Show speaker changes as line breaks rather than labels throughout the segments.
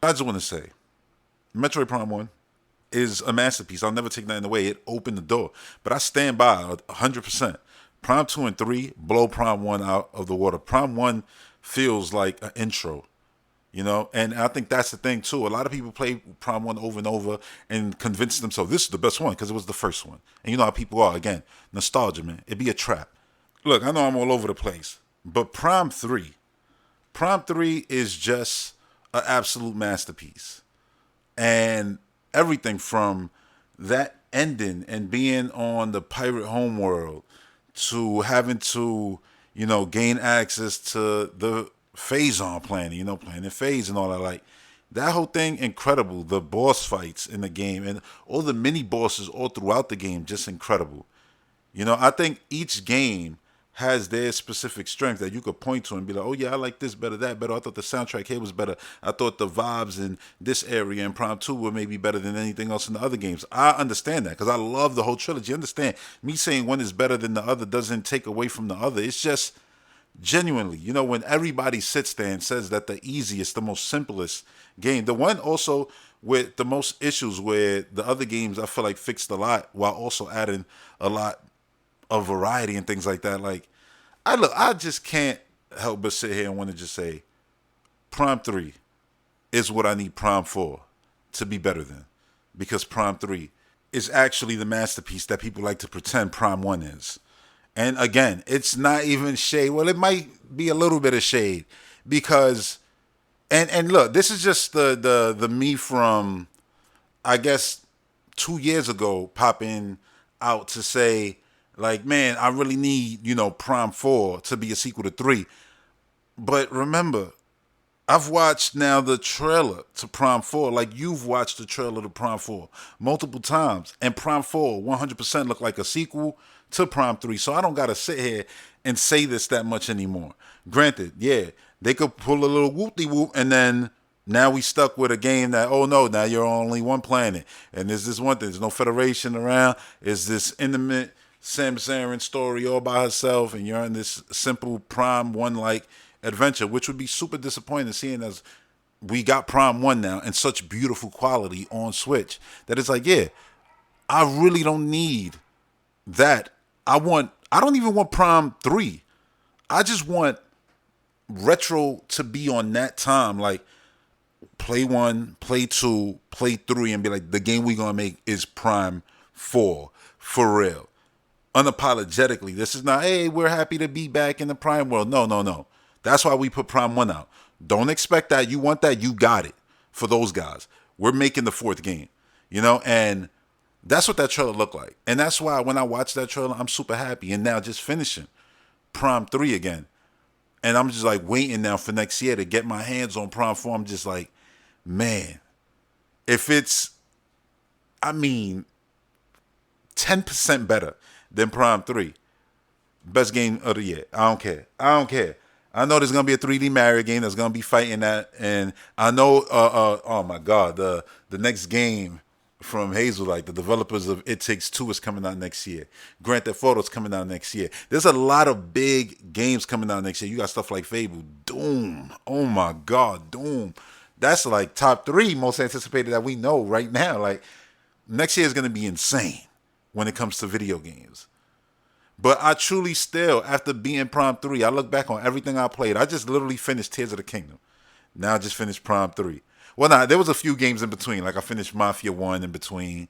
I just want to say, Metroid Prime 1 is a masterpiece. I'll never take that away. It opened the door. But I stand by 100%. Prime 2 and 3 blow Prime 1 out of the water. Prime 1 feels like an intro, and I think that's the thing too. A lot of people play Prime 1 over and over and convince themselves this is the best one because it was the first one. And you know how people are. Again, nostalgia, man. It'd be a trap. Look, I know I'm all over the place, but Prime 3 is just an absolute masterpiece. And everything from that ending and being on the pirate homeworld to having to, gain access to the Phazon planet, planet Phase and all that. Like, that whole thing, incredible. The boss fights in the game and all the mini bosses all throughout the game, just incredible. I think each game has their specific strength that you could point to and be like, oh yeah, I like this better, that better. I thought the soundtrack here was better. I thought the vibes in this area in Prime 2 were maybe better than anything else in the other games. I understand that because I love the whole trilogy. Understand, me saying one is better than the other doesn't take away from the other. It's just genuinely, when everybody sits there and says that the easiest, the most simplest game, the one also with the most issues where the other games I feel like fixed a lot while also adding a lot of variety and things like that. Like, I just can't help but sit here and want to just say, Prime 3 is what I need Prime 4 to be better than, because Prime 3 is actually the masterpiece that people like to pretend Prime 1 is. And again, it's not even shade. Well, it might be a little bit of shade because, and look, this is just the me from, I guess, 2 years ago popping out to say, like, man, I really need, Prime 4 to be a sequel to 3. But remember, I've watched now the trailer to Prime 4, like you've watched the trailer to Prime 4 multiple times. And Prime 4 100% look like a sequel to Prime 3. So I don't got to sit here and say this that much anymore. Granted, yeah, they could pull a little whoop-de-whoop and then now we stuck with a game that, oh no, now you're on only one planet. And there's this one thing, there's no Federation around. It's this intimate Samus Aran story all by herself, and you're on this simple Prime 1 like adventure, which would be super disappointing seeing as we got Prime 1 now in such beautiful quality on Switch that it's like, yeah, I really don't need that. I don't even want Prime 3. I just want retro to be on that time. Like, play 1, play 2, play 3, and be like, the game we gonna make is Prime 4 for real. Unapologetically. This is not, hey, we're happy to be back in the Prime world. No, no, no. That's why we put Prime 1 out. Don't expect that. You want that, you got it for those guys. We're making the fourth game, and that's what that trailer looked like. And that's why when I watch that trailer, I'm super happy. And now just finishing Prime 3 again. And I'm just like waiting now for next year to get my hands on Prime 4. I'm just like, man, if it's, I mean, 10% better than Prime 3, best game of the year. I don't care. I don't care. I know there's gonna be a 3D Mario game that's gonna be fighting that, and I know, oh my God, the next game from Hazel, like the developers of It Takes Two, is coming out next year. Grand Theft Auto's coming out next year. There's a lot of big games coming out next year. You got stuff like Fable, Doom. Oh my God, Doom. That's like top 3 most anticipated that we know right now. Like, next year is gonna be insane when it comes to video games. But I truly still, after being Prime 3, I look back on everything I played. I just literally finished Tears of the Kingdom. Now I just finished Prime 3. Well, nah, there was a few games in between. Like, I finished Mafia 1 in between.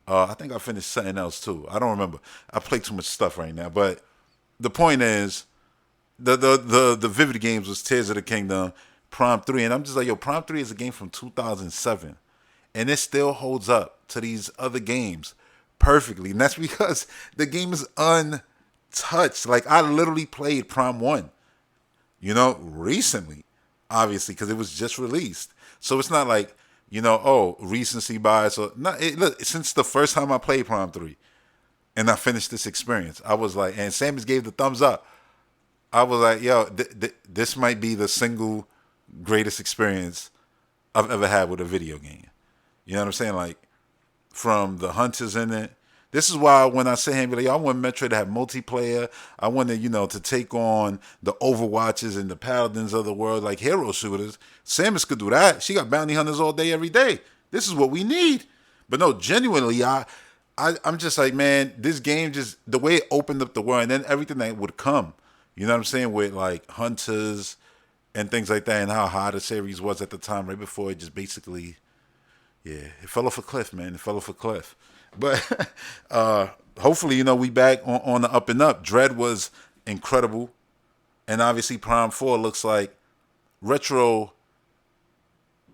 I think I finished something else too. I don't remember. I play too much stuff right now. But the point is, the Vivid games was Tears of the Kingdom, Prime 3. And I'm just like, yo, Prime 3 is a game from 2007. And it still holds up to these other games perfectly. And that's because the game is untouched. Like, I literally played Prime 1, recently, obviously, because it was just released. So it's not like, oh, recency bias. Or, no, look, since the first time I played Prime 3 and I finished this experience, I was like, and Samus gave the thumbs up. I was like, yo, this might be the single greatest experience I've ever had with a video game. You know what I'm saying? Like, from the hunters in it This is why when I say, hey, like, I want Metroid to have multiplayer. I wanted, to take on the Overwatches and the Paladins of the world, like hero shooters. Samus could do that. She got bounty hunters all day, every day. This is what we need. But no, genuinely, I'm just like, man, this game just, the way it opened up the world and then everything that would come, you know what I'm saying, with like hunters and things like that, and how high the series was at the time, right before it just basically, yeah, it fell off a cliff, man. It fell off a cliff. But hopefully, we back on the up and up. Dread was incredible, and obviously Prime 4 looks like Retro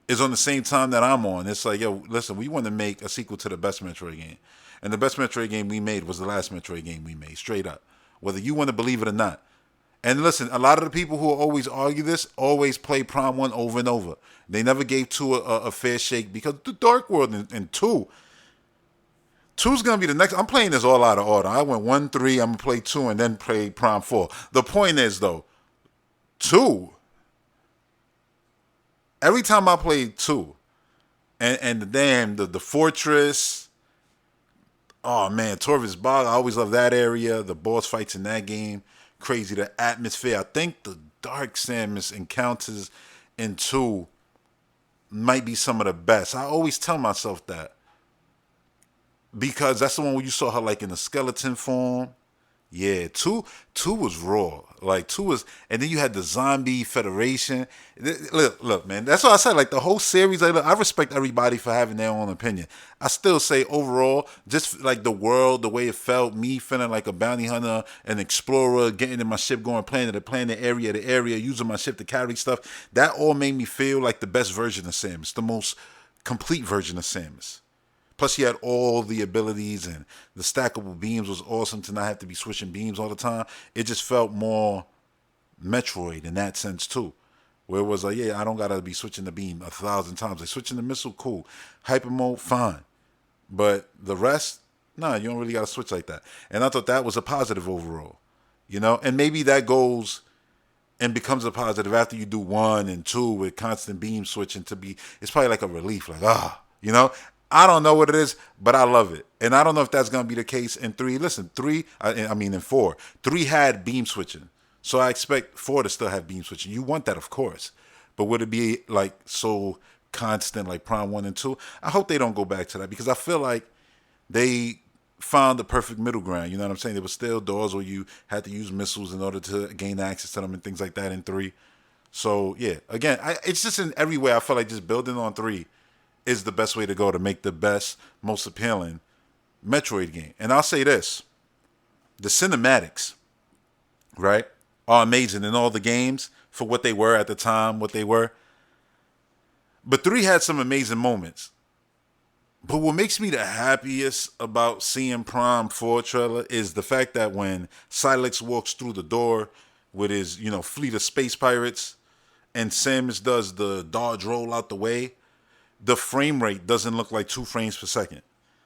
is on the same time that I'm on. It's like, yo, listen, we want to make a sequel to the best Metroid game. And the best Metroid game we made was the last Metroid game we made, straight up. Whether you want to believe it or not. And listen, a lot of the people who always argue this always play Prime 1 over and over. They never gave 2 a fair shake because the Dark World in 2. 2's going to be the next. I'm playing this all out of order. I went 1, 3, I'm going to play 2, and then play Prime 4. The point is, though, 2, every time I played 2, and the Fortress, oh man, Torvis Bog, I always love that area. The boss fights in that game, crazy. The atmosphere. I think the Dark Samus encounters in 2 might be some of the best. I always tell myself that. Because that's the one where you saw her like in a skeleton form. Yeah, two was raw. Like 2 was, and then you had the Zombie Federation. Look, man. That's why I said, like, the whole series. Like, look, I respect everybody for having their own opinion. I still say overall, just like the world, the way it felt, me feeling like a bounty hunter, an explorer, getting in my ship, going planet to planet, area to area, using my ship to carry stuff. That all made me feel like the best version of Samus, the most complete version of Samus. Plus, he had all the abilities, and the stackable beams was awesome to not have to be switching beams all the time. It just felt more Metroid in that sense, too. Where it was like, yeah, I don't got to be switching the beam 1,000 times. Like, switching the missile, cool. Hyper mode, fine. But the rest, nah, you don't really got to switch like that. And I thought that was a positive overall. And maybe that goes and becomes a positive after you do 1 and 2 with constant beam switching to be, it's probably like a relief, like, I don't know what it is, but I love it. And I don't know if that's going to be the case in 3. Listen, 3, in 4. 3 had beam switching. So I expect 4 to still have beam switching. You want that, of course. But would it be like so constant like Prime 1 and 2? I hope they don't go back to that, because I feel like they found the perfect middle ground. You know what I'm saying? There were still doors where you had to use missiles in order to gain access to them and things like that in 3. So, yeah, again, it's just in every way I feel like just building on 3 is the best way to go to make the best, most appealing Metroid game. And I'll say this. The cinematics, right, are amazing in all the games for what they were at the time, what they were. But 3 had some amazing moments. But what makes me the happiest about seeing Prime 4 trailer is the fact that when Silex walks through the door with his, fleet of space pirates, and Samus does the dodge roll out the way, the frame rate doesn't look like 2 frames per second,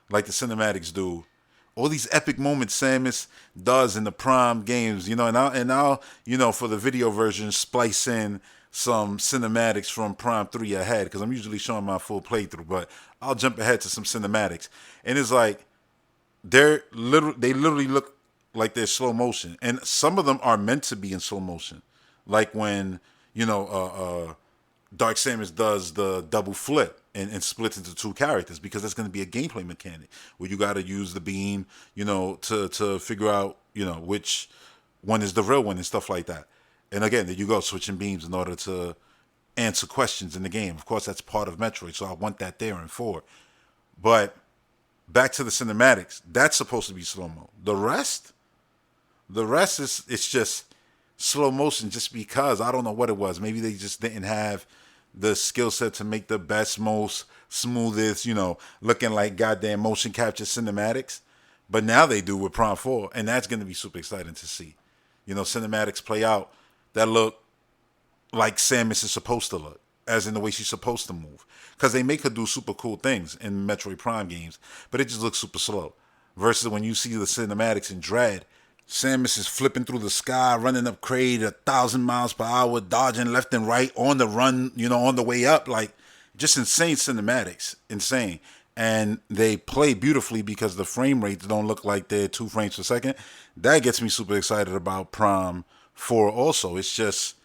like the cinematics do. All these epic moments Samus does in the Prime games, and I'll for the video version, splice in some cinematics from Prime 3 ahead, because I'm usually showing my full playthrough, but I'll jump ahead to some cinematics. And it's like, they literally look like they're slow motion. And some of them are meant to be in slow motion. Like when, Dark Samus does the double flip and splits into 2 characters, because that's going to be a gameplay mechanic where you got to use the beam, to figure out, which one is the real one and stuff like that. And again, there you go, switching beams in order to answer questions in the game. Of course, that's part of Metroid, so I want that there in 4. But back to the cinematics, that's supposed to be slow-mo. The rest is, it's just slow motion just because. I don't know what it was. Maybe they just didn't have the skill set to make the best, most smoothest, looking like goddamn motion capture cinematics. But now they do with Prime 4, and that's going to be super exciting to see. Cinematics play out that look like Samus is supposed to look, as in the way she's supposed to move. Because they make her do super cool things in Metroid Prime games, but it just looks super slow. Versus when you see the cinematics in Dread, Samus is flipping through the sky, running up Kraid 1,000 miles per hour, dodging left and right on the run, on the way up. Like, just insane cinematics. Insane. and they play beautifully because the frame rates don't look like they're 2 frames per second. That gets me super excited about Prime 4 also. It's just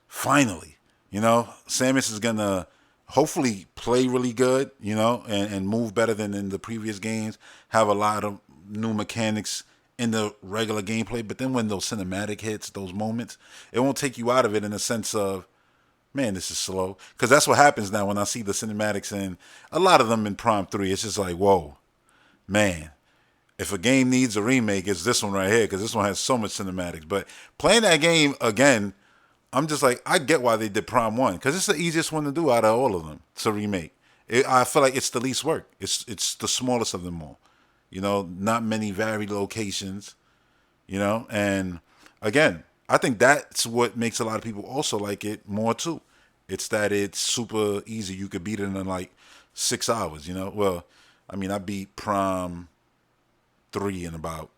finally, Samus is gonna hopefully play really good, and move better than in the previous games. Have a lot of new mechanics in the regular gameplay, but then when those cinematic hits, those moments, it won't take you out of it in the sense of, man, this is slow. Because that's what happens now when I see the cinematics and a lot of them in Prime 3. It's just like, whoa, man. If a game needs a remake, it's this one right here because this one has so much cinematics. But playing that game again, I'm just like, I get why they did Prime 1 because it's the easiest one to do out of all of them to remake. I feel like it's the least work. It's the smallest of them all. Not many varied locations, and again, I think that's what makes a lot of people also like it more too. It's that it's super easy. You could beat it in like 6 hours. Well, I mean, I beat Prime 3 in about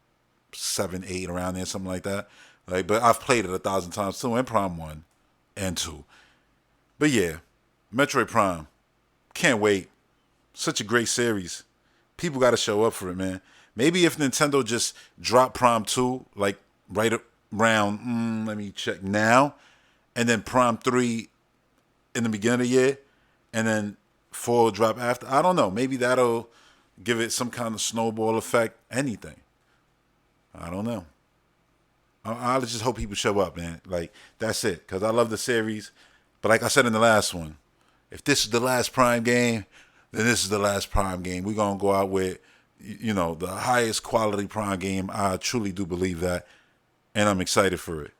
7, 8 around there, something like that. Like, but I've played it 1,000 times too, in Prime 1 and 2. But yeah, Metroid Prime, can't wait. Such a great series. People got to show up for it, man. Maybe if Nintendo just dropped Prime 2, like right around, let me check now, and then Prime 3 in the beginning of the year, and then 4 drop after. I don't know. Maybe that'll give it some kind of snowball effect. Anything. I don't know. I just hope people show up, man. Like, that's it. Because I love the series. But like I said in the last one, if this is the last Prime game, then this is the last Prime game. We're going to go out with, the highest quality Prime game. I truly do believe that. And I'm excited for it.